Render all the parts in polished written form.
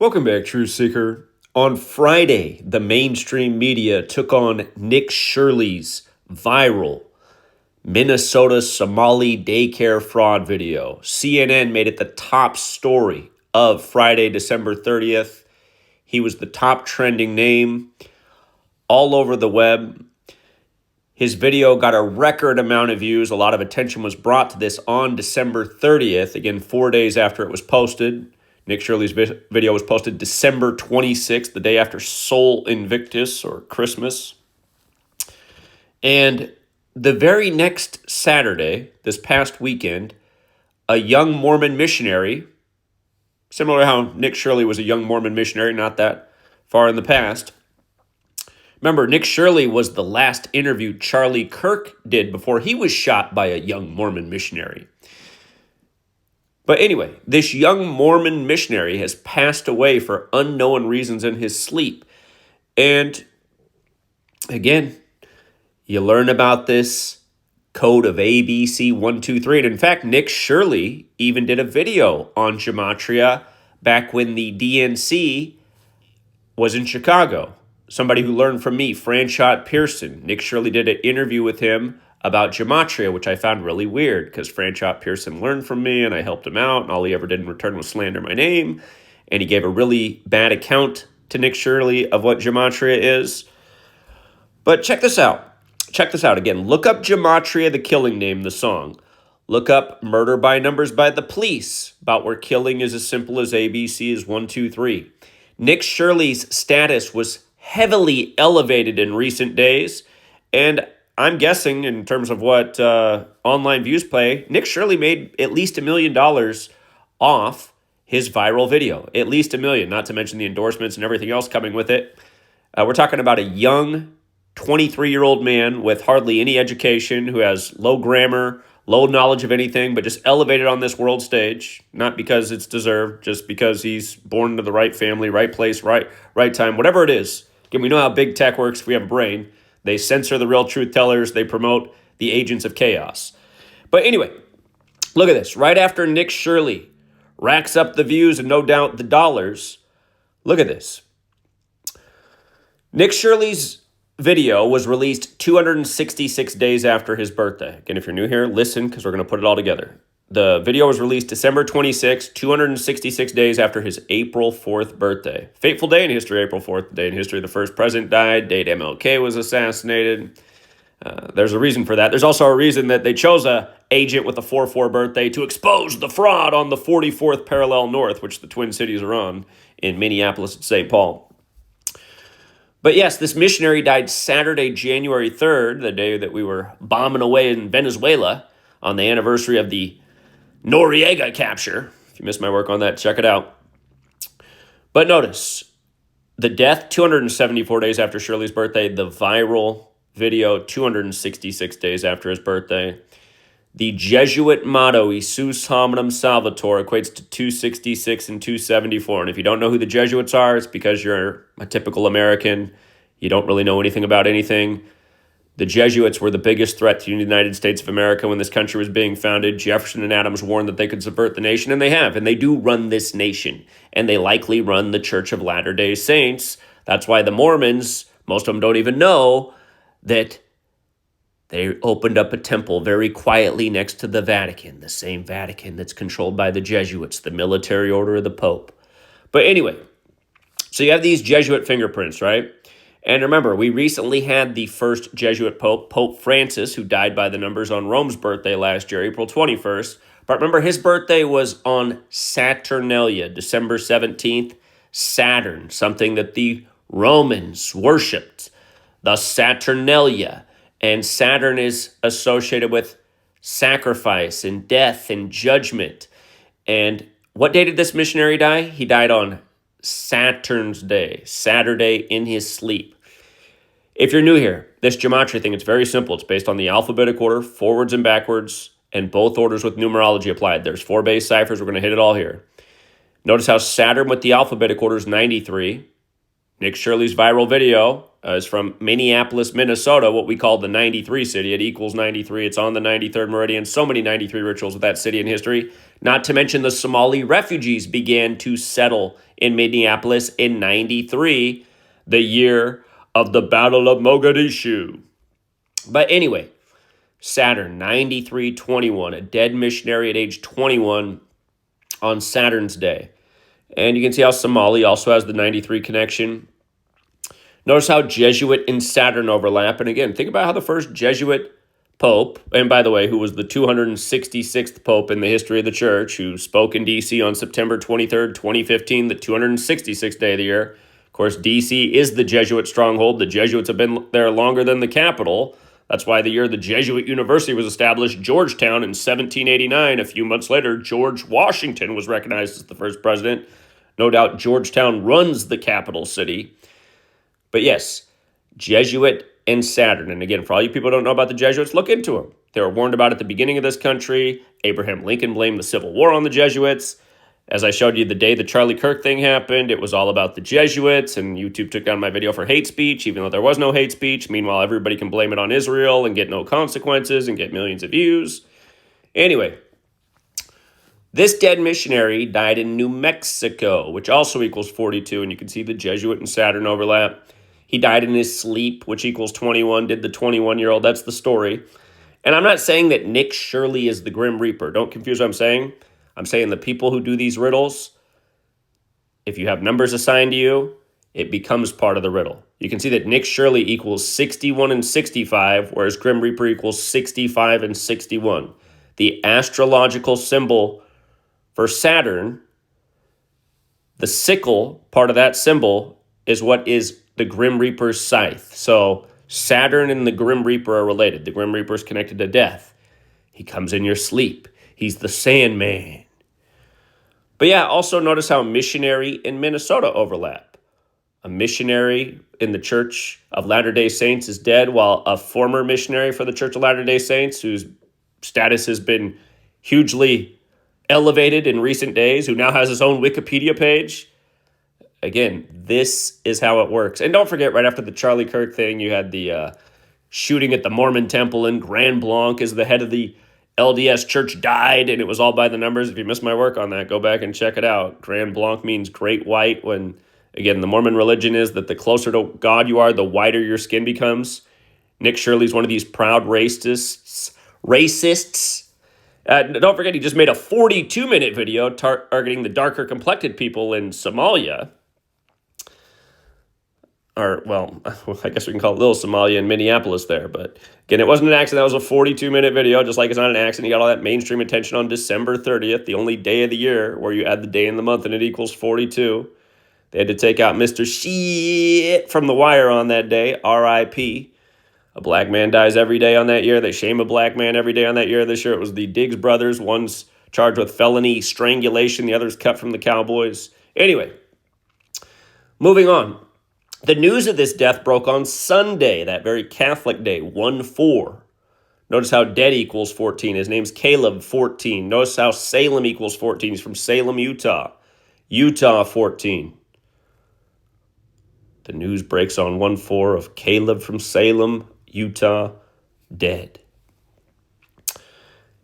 Welcome back, Truth Seeker. On Friday, the mainstream media took on Nick Shirley's viral Minnesota Somali daycare fraud video. CNN made it the top story of Friday, December 30th. He was the top trending name all over the web. His video got a record amount of views. A lot of attention was brought to this on December 30th, again, 4 days after it was posted. Nick Shirley's video was posted December 26th, the day after Sol Invictus, or Christmas. And the very next Saturday, this past weekend, a young Mormon missionary, similar to how Nick Shirley was a young Mormon missionary, not that far in the past. Remember, Nick Shirley was the last interview Charlie Kirk did before he was shot by a young Mormon missionary. But anyway, this young Mormon missionary has passed away for unknown reasons in his sleep. And again, you learn about this code of ABC 123. And in fact, Nick Shirley even did a video on Gematria back when the DNC was in Chicago. Somebody who learned from me, Franchot Pearson. Nick Shirley did an interview with him about Gematria, which I found really weird because Franchot Pearson learned from me and I helped him out, and all he ever did in return was slander my name. And he gave a really bad account to Nick Shirley of what Gematria is. But check this out. Check this out again. Look up Gematria, the killing name, the song. Look up Murder by Numbers by the Police, about where killing is as simple as ABC is 1, 2, 3. Nick Shirley's status was heavily elevated in recent days, and I'm guessing in terms of what online views play, Nick Shirley made at least $1 million off his viral video. At least $1 million, not to mention the endorsements and everything else coming with it. We're talking about a young 23-year-old man with hardly any education who has low grammar, low knowledge of anything, but just elevated on this world stage, not because it's deserved, just because he's born into the right family, right place, right time, whatever it is. Again, we know how big tech works if we have a brain. They censor the real truth tellers. They promote the agents of chaos. But anyway, look at this. Right after Nick Shirley racks up the views and no doubt the dollars, look at this. Nick Shirley's video was released 266 days after his birthday. Again, if you're new here, listen because we're going to put it all together. The video was released December 26, 266 days after his April 4th birthday. Fateful day in history, April 4th, the day in history the first president died, date MLK was assassinated. There's a reason for that. There's also a reason that they chose a agent with a 4-4 birthday to expose the fraud on the 44th parallel north, which the Twin Cities are on, in Minneapolis and St. Paul. But yes, this missionary died Saturday, January 3rd, the day that we were bombing away in Venezuela on the anniversary of the Noriega capture. If you missed my work on that, check it out. But notice, the death 274 days after Shirley's birthday, the viral video 266 days after his birthday. The Jesuit motto, Isus hominum salvator, equates to 266 and 274. And if you don't know who the Jesuits are, it's because you're a typical American. You don't really know anything about anything. The Jesuits were the biggest threat to the United States of America when this country was being founded. Jefferson and Adams warned that they could subvert the nation, and they have. And they do run this nation. And they likely run the Church of Latter-day Saints. That's why the Mormons, most of them don't even know that they opened up a temple very quietly next to the Vatican, the same Vatican that's controlled by the Jesuits, the military order of the Pope. But anyway, so you have these Jesuit fingerprints, right? And remember, we recently had the first Jesuit Pope, Pope Francis, who died by the numbers on Rome's birthday last year, April 21st. But remember, his birthday was on Saturnalia, December 17th, Saturn, something that the Romans worshipped, the Saturnalia. And Saturn is associated with sacrifice and death and judgment. And what day did this missionary die? He died on Saturn's day, Saturday in his sleep. If you're new here, this Gematria thing, it's very simple. It's based on the alphabetic order, forwards and backwards, and both orders with numerology applied. There's 4 base ciphers. We're going to hit it all here. Notice how Saturn with the alphabetic order is 93. Nick Shirley's viral video is from Minneapolis, Minnesota, what we call the 93 city. It equals 93. It's on the 93rd meridian. So many 93 rituals with that city in history. Not to mention the Somali refugees began to settle in Minneapolis in 93, the year of the Battle of Mogadishu. But anyway, Saturn, 9321, a dead missionary at age 21 on Saturn's day. And you can see how Somali also has the 93 connection. Notice how Jesuit and Saturn overlap. And again, think about how the first Jesuit Pope, and by the way, who was the 266th Pope in the history of the church, who spoke in D.C. on September 23rd, 2015, the 266th day of the year. Of course, D.C. is the Jesuit stronghold. The Jesuits have been there longer than the capital. That's why the year the Jesuit University was established, Georgetown, in 1789, a few months later, George Washington was recognized as the first president. No doubt Georgetown runs the capital city. But yes, Jesuit and Saturn. And again, for all you people who don't know about the Jesuits, look into them. They were warned about at the beginning of this country. Abraham Lincoln blamed the Civil War on the Jesuits. As I showed you the day the Charlie Kirk thing happened, it was all about the Jesuits, and YouTube took down my video for hate speech, even though there was no hate speech. Meanwhile, everybody can blame it on Israel and get no consequences and get millions of views. Anyway, this dead missionary died in New Mexico, which also equals 42, and you can see the Jesuit and Saturn overlap. He died in his sleep, which equals 21, did the 21-year-old. That's the story. And I'm not saying that Nick Shirley is the Grim Reaper. Don't confuse what I'm saying. I'm saying the people who do these riddles, if you have numbers assigned to you, it becomes part of the riddle. You can see that Nick Shirley equals 61 and 65, whereas Grim Reaper equals 65 and 61. The astrological symbol for Saturn, the sickle part of that symbol, is what is the Grim Reaper's scythe. So Saturn and the Grim Reaper are related. The Grim Reaper is connected to death. He comes in your sleep. He's the Sandman. But yeah, also notice how missionary and Minnesota overlap. A missionary in the Church of Latter-day Saints is dead, while a former missionary for the Church of Latter-day Saints, whose status has been hugely elevated in recent days, who now has his own Wikipedia page. Again, this is how it works. And don't forget, right after the Charlie Kirk thing, you had the shooting at the Mormon temple in Grand Blanc as the head of the LDS church died, and it was all by the numbers. If you missed my work on that, go back and check it out. Grand Blanc means great white, when, again, the Mormon religion is that the closer to God you are, the whiter your skin becomes. Nick Shirley's one of these proud racists. Don't forget, he just made a 42-minute video targeting the darker complected people in Somalia. Or, well, I guess we can call it Little Somalia in Minneapolis there. But, again, it wasn't an accident. That was a 42-minute video, just like it's not an accident. You got all that mainstream attention on December 30th, the only day of the year where you add the day in the month and it equals 42. They had to take out Mr. Shit from The Wire on that day, R.I.P. A black man dies every day on that year. They shame a black man every day on that year. This year it was the Diggs brothers. One's charged with felony strangulation. The other's cut from the Cowboys. Anyway, moving on. The news of this death broke on Sunday, that very Catholic day, 1-4. Notice how dead equals 14. His name's Caleb, 14. Notice how Salem equals 14. He's from Salem, Utah. Utah, 14. The news breaks on 1-4 of Caleb from Salem, Utah, dead.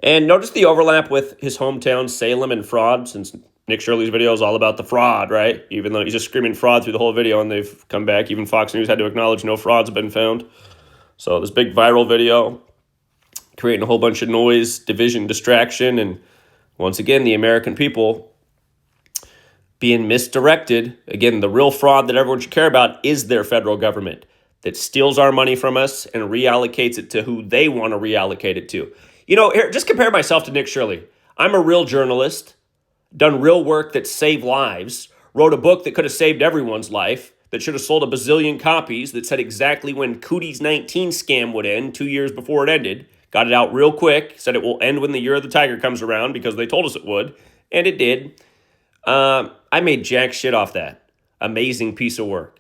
And notice the overlap with his hometown, Salem, and fraud, since Nick Shirley's video is all about the fraud, right? Even though he's just screaming fraud through the whole video, and they've come back. Even Fox News had to acknowledge no frauds have been found. So this big viral video, creating a whole bunch of noise, division, distraction, and once again, the American people being misdirected. Again, the real fraud that everyone should care about is their federal government that steals our money from us and reallocates it to who they want to reallocate it to. You know, here, just compare myself to Nick Shirley. I'm a real journalist, done real work that saved lives, wrote a book that could have saved everyone's life, that should have sold a bazillion copies, that said exactly when Cootie's 19 scam would end 2 years before it ended, got it out real quick, said it will end when the year of the tiger comes around because they told us it would, and it did. I made jack shit off that. Amazing piece of work.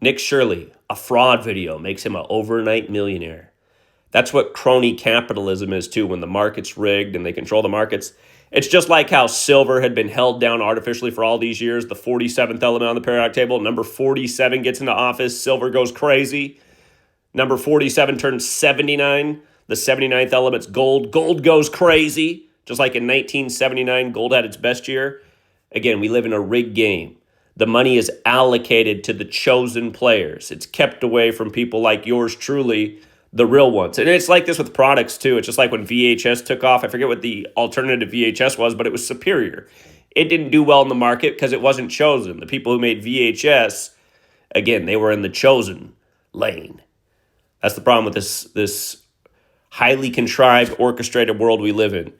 Nick Shirley, a fraud video, makes him an overnight millionaire. That's what crony capitalism is too, when the market's rigged and they control the markets. It's just like how silver had been held down artificially for all these years, the 47th element on the periodic table. Number 47 gets into office, silver goes crazy. Number 47 turns 79. The 79th element's gold. Gold goes crazy. Just like in 1979, gold had its best year. Again, we live in a rigged game. The money is allocated to the chosen players. It's kept away from people like yours truly, the real ones. And it's like this with products too. It's just like when VHS took off. I forget what the alternative VHS was, but it was superior. It didn't do well in the market because it wasn't chosen. The people who made VHS, again, they were in the chosen lane. That's the problem with this highly contrived, orchestrated world we live in.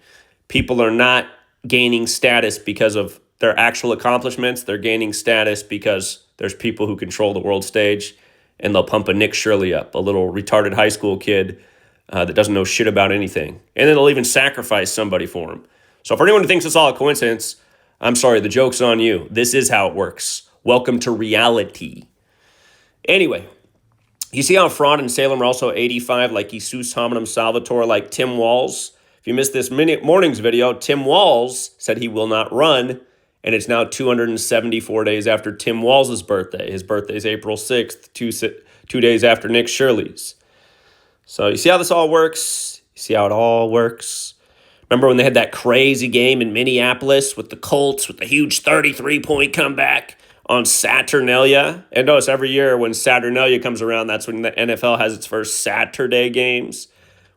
People are not gaining status because of their actual accomplishments. They're gaining status because there's people who control the world stage, and they'll pump a Nick Shirley up, a little retarded high school kid that doesn't know shit about anything. And then they'll even sacrifice somebody for him. So for anyone who thinks it's all a coincidence, I'm sorry, the joke's on you. This is how it works. Welcome to reality. Anyway, you see how fraud and Salem are also 85, like Jesus Hominum Salvator, like Tim Walz? If you missed this morning's video, Tim Walz said he will not run, and it's now 274 days after Tim Walz's birthday. His birthday is April 6th, 2 days after Nick Shirley's. So you see how this all works? You see how it all works? Remember when they had that crazy game in Minneapolis with the Colts, with the huge 33-point comeback on Saturnalia? And notice every year when Saturnalia comes around, that's when the NFL has its first Saturday games.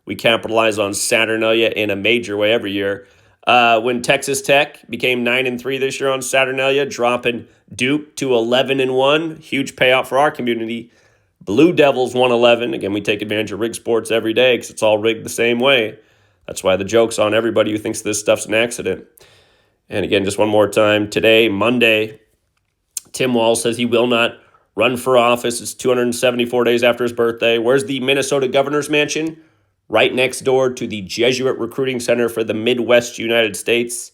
We capitalize on Saturnalia in a major way every year. When Texas Tech became 9-3 this year on Saturnalia, dropping Duke to 11-1, huge payout for our community. Blue Devils won 11. Again, we take advantage of rigged sports every day because it's all rigged the same way. That's why the joke's on everybody who thinks this stuff's an accident. And again, just one more time, today, Monday, Tim Walz says he will not run for office. It's 274 days after his birthday. Where's the Minnesota governor's mansion? Right next door to the Jesuit Recruiting Center for the Midwest United States.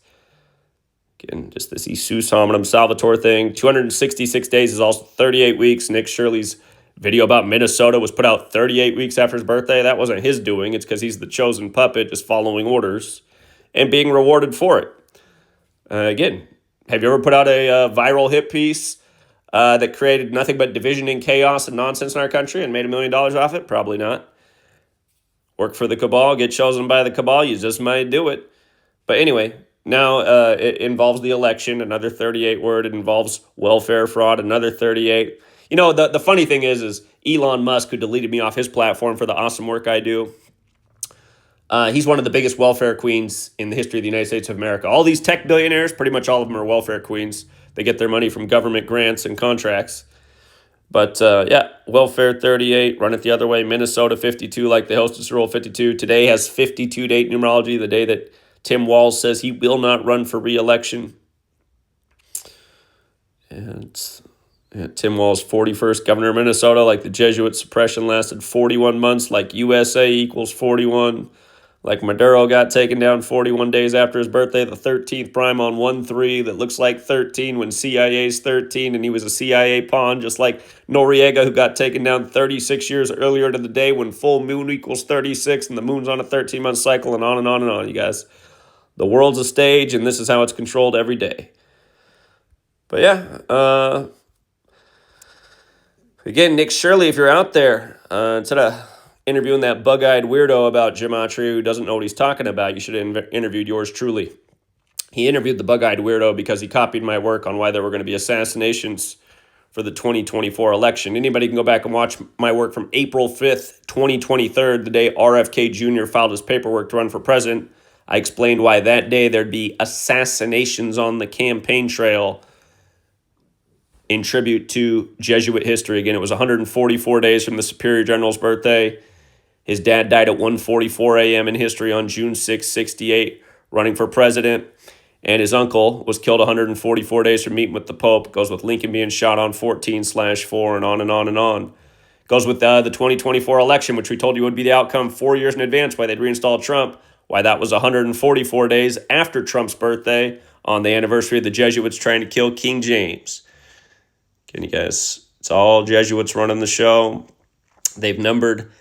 Again, just this Jesus Hominum Salvator thing. 266 days is also 38 weeks. Nick Shirley's video about Minnesota was put out 38 weeks after his birthday. That wasn't his doing. It's because he's the chosen puppet just following orders and being rewarded for it. Again, have you ever put out a viral hit piece that created nothing but division and chaos and nonsense in our country and made $1 million off it? Probably not. Work for the cabal, get chosen by the cabal, you just might do it. But anyway, now it involves the election, another 38 word. It involves welfare fraud, another 38. You know, the funny thing is Elon Musk, who deleted me off his platform for the awesome work I do, he's one of the biggest welfare queens in the history of the United States of America. All these tech billionaires, pretty much all of them are welfare queens. They get their money from government grants and contracts. But yeah, welfare 38, run it the other way. Minnesota 52, like the hostess rule 52. Today has 52 date numerology, the day that Tim Walz says he will not run for re-election. And Tim Walz, 41st governor of Minnesota, like the Jesuit suppression lasted 41 months, like USA equals 41. Like Maduro got taken down 41 days after his birthday, the 13th prime on 1-3 that looks like 13 when CIA's 13, and he was a CIA pawn, just like Noriega, who got taken down 36 years earlier to the day when full moon equals 36, and the moon's on a 13-month cycle, and on and on and on, you guys. The world's a stage, and this is how it's controlled every day. But yeah, again, Nick Shirley, if you're out there, instead of interviewing that bug-eyed weirdo about Gematria who doesn't know what he's talking about, you should have interviewed yours truly. He interviewed the bug-eyed weirdo because he copied my work on why there were going to be assassinations for the 2024 election. Anybody can go back and watch my work from April 5th, 2023, the day RFK Jr. filed his paperwork to run for president. I explained why that day there'd be assassinations on the campaign trail in tribute to Jesuit history. Again, it was 144 days from the Superior General's birthday. His dad died at 1:44 a.m. in history on June 6, 68, running for president. And his uncle was killed 144 days from meeting with the Pope. Goes with Lincoln being shot on 14/4 and on and on and on. Goes with the 2024 election, which we told you would be the outcome 4 years in advance, why they'd reinstall Trump. Why that was 144 days after Trump's birthday on the anniversary of the Jesuits trying to kill King James. Can you guys, it's all Jesuits running the show. They've numbered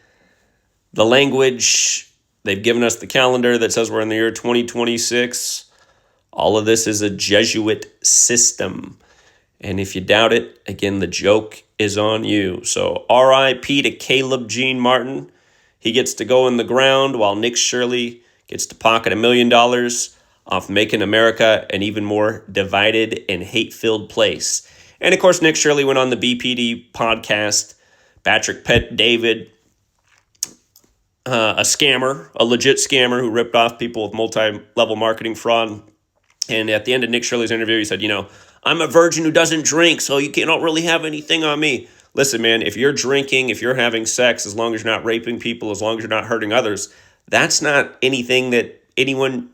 the language. They've given us the calendar that says we're in the year 2026. All of this is a Jesuit system. And if you doubt it, again, the joke is on you. So R.I.P. to Caleb Gene Martin. He gets to go in the ground while Nick Shirley gets to pocket $1 million off making America an even more divided and hate-filled place. And, of course, Nick Shirley went on the BPD podcast. Patrick Pet David, a scammer, a legit scammer who ripped off people with multi-level marketing fraud. And at the end of Nick Shirley's interview, he said, I'm a virgin who doesn't drink, so you don't really have anything on me. Listen, man, if you're drinking, if you're having sex, as long as you're not raping people, as long as you're not hurting others, that's not anything that anyone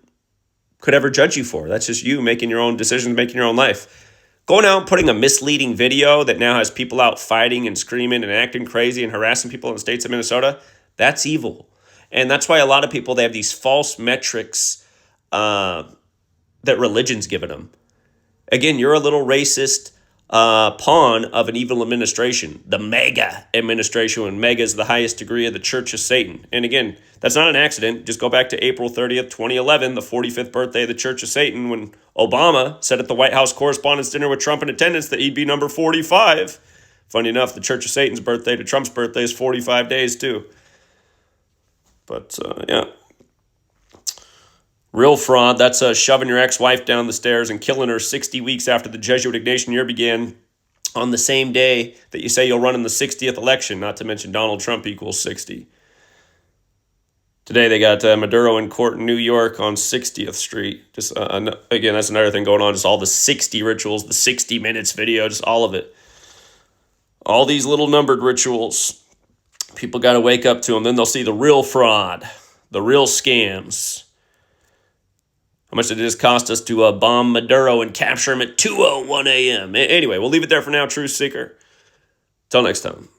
could ever judge you for. That's just you making your own decisions, making your own life. Going out and putting a misleading video that now has people out fighting and screaming and acting crazy and harassing people in the states of Minnesota, that's evil. And that's why a lot of people, they have these false metrics that religion's given them. Again, you're a little racist pawn of an evil administration, the MAGA administration, when MAGA is the highest degree of the Church of Satan. And again, that's not an accident. Just go back to April 30th, 2011, the 45th birthday of the Church of Satan, when Obama said at the White House Correspondents' Dinner with Trump in attendance that he'd be number 45. Funny enough, the Church of Satan's birthday to Trump's birthday is 45 days too. But yeah. Real fraud, that's shoving your ex-wife down the stairs and killing her 60 weeks after the Jesuit Ignatian year began, on the same day that you say you'll run in the 60th election, not to mention Donald Trump equals 60. Today they got Maduro in court in New York on 60th Street. Just again, that's another thing going on, just all the 60 rituals, the 60 minutes video, just all of it. All these little numbered rituals. People got to wake up to them. Then they'll see the real fraud, the real scams. How much did this cost us to bomb Maduro and capture him at 2:01 a.m.? Anyway, we'll leave it there for now, Truth Seeker. Till next time.